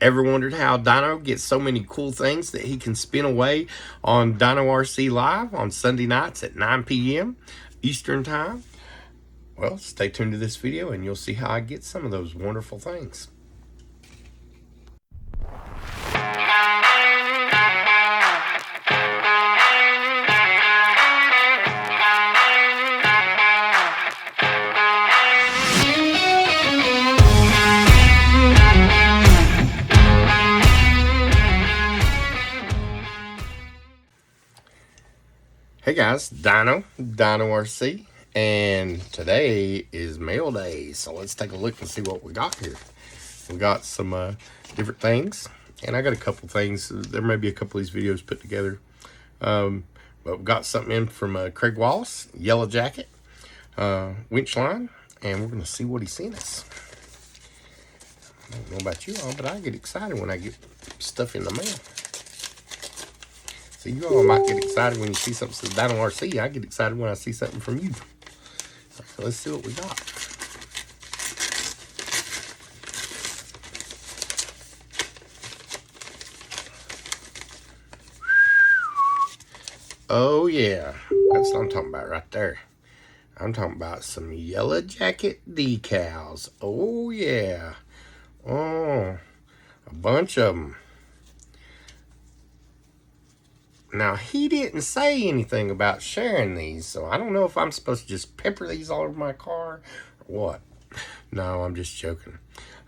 Ever wondered how Dino gets so many cool things that he can spin away on DinoRc Live on Sunday nights at 9 p.m. Eastern Time? Well, stay tuned to this video and you'll see how I get some of those wonderful things. Hey guys, DinoRc, and today is mail day, so let's take a look and see what we got here. We got some different things, and I got a couple things. There may be a couple of these videos put together, but we got something in from Craig Wallace, Yellow Jacket, winch line, and we're going to see what he sent us. I don't know about you all, but I get excited when I get stuff in the mail. So you all might get excited when you see something from DinoRc. I get excited when I see something from you. So let's see what we got. Oh yeah, that's what I'm talking about right there. I'm talking about some Yellow Jacket decals. Oh yeah. Oh, a bunch of them. Now, he didn't say anything about sharing these, so I don't know if I'm supposed to just pepper these all over my car or what. No, I'm just joking.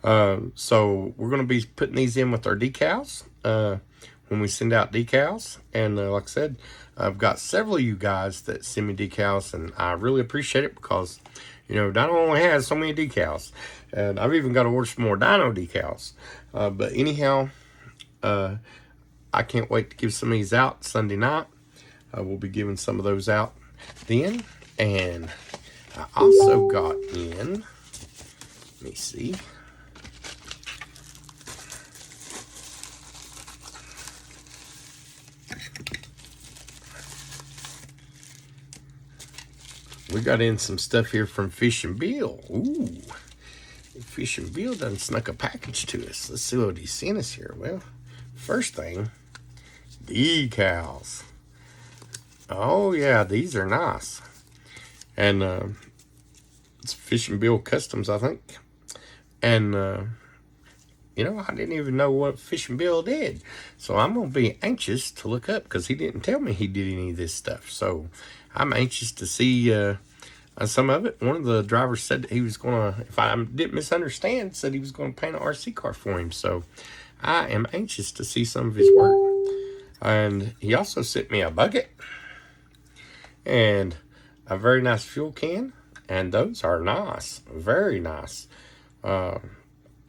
So we're going to be putting these in with our decals when we send out decals. And like I said, I've got several of you guys that send me decals, and I really appreciate it because, you know, Dino only has so many decals. And I've even got to order some more Dino decals. But anyhow, I can't wait to give some of these out Sunday night. We'll be giving some of those out then. And I also got in, let me see. We got in some stuff here from Fish and Bill. Ooh, Fish and Bill done snuck a package to us. Let's see what he sent us here. Well, first thing, decals. Oh yeah, these are nice. And it's Fish and Bill Customs, I think. And you know, I didn't even know what Fish and Bill did, so I'm gonna be anxious to look up because he didn't tell me he did any of this stuff. So I'm anxious to see some of it. One of the drivers said that he was gonna, if I didn't misunderstand, said he was gonna paint an RC car for him. So I am anxious to see some of his work. And he also sent me a bucket and a very nice fuel can, and those are nice, very nice. I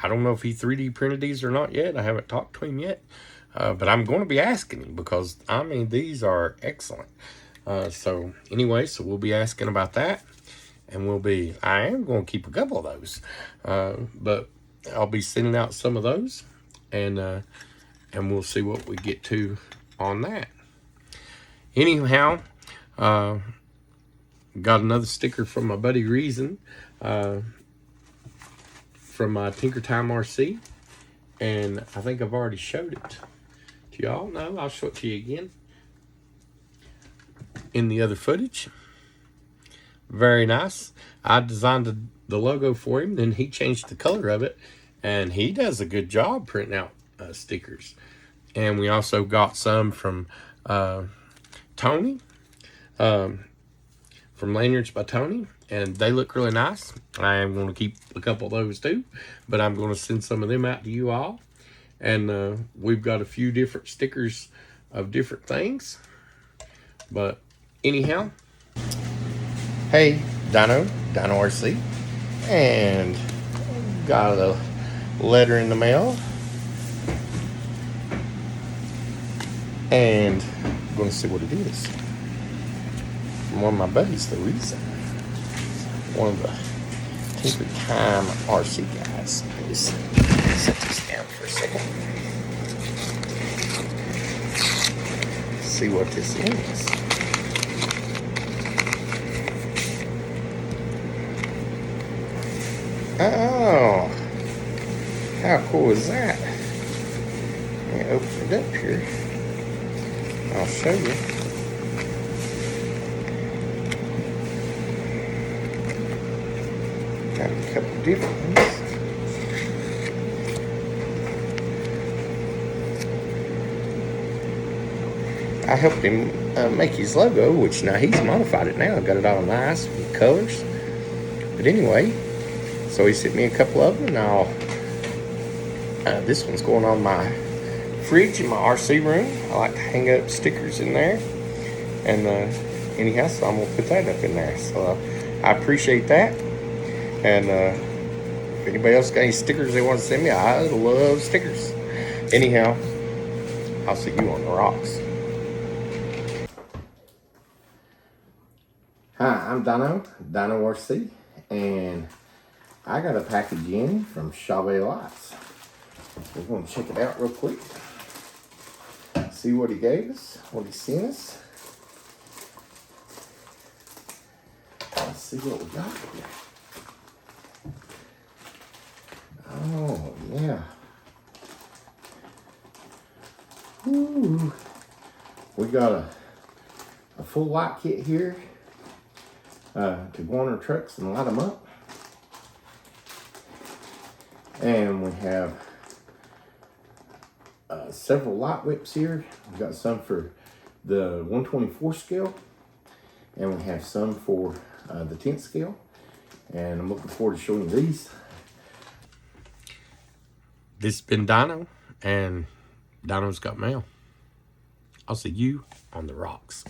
don't know if he 3D printed these or not yet. I haven't talked to him yet, but I'm going to be asking him because, I mean, these are excellent. So anyway, so we'll be asking about that, and I am going to keep a couple of those, but I'll be sending out some of those, and we'll see what we get to on that. Anyhow, got another sticker from my buddy Reason, from my Tinker Time RC, and I think I've already showed it to y'all. No, I'll show it to you again in the other footage. Very nice. I designed the logo for him, then he changed the color of it, and he does a good job printing out stickers. And we also got some from Tony, from Lanyards by Tony, and they look really nice. I am going to keep a couple of those too, but I'm going to send some of them out to you all. And we've got a few different stickers of different things. But anyhow, hey, DinoRc, and got a letter in the mail. And I'm going to see what it is. From one of my buddies, the Reason. One of the Tinker Time RC guys. Let me just set this down for a second. See what this is. Oh, how cool is that? Let me open it up here. I'll show you. Got a couple different ones. I helped him make his logo, which now he's modified it now. Got it all nice with colors. But anyway, so he sent me a couple of them, and I'll. This one's going on my fridge in my RC room. I like to hang up stickers in there, and anyhow, so I'm gonna put that up in there. So I appreciate that, and if anybody else got any stickers they want to send me, I love stickers. Anyhow, I'll see you on the rocks. Hi, I'm Dino, DinoRc, and I got a package in from Chavalights. We're going to check it out real quick. See what he gave us, what he sent us. Let's see what we got here. Oh, yeah. Ooh. We got a full light kit here to go on our trucks and light them up. And we have several light whips here. We've got some for the 1/24 scale, and we have some for the 10th scale. And I'm looking forward to showing you these. This has been Dino, and Dino's got mail. I'll see you on the rocks.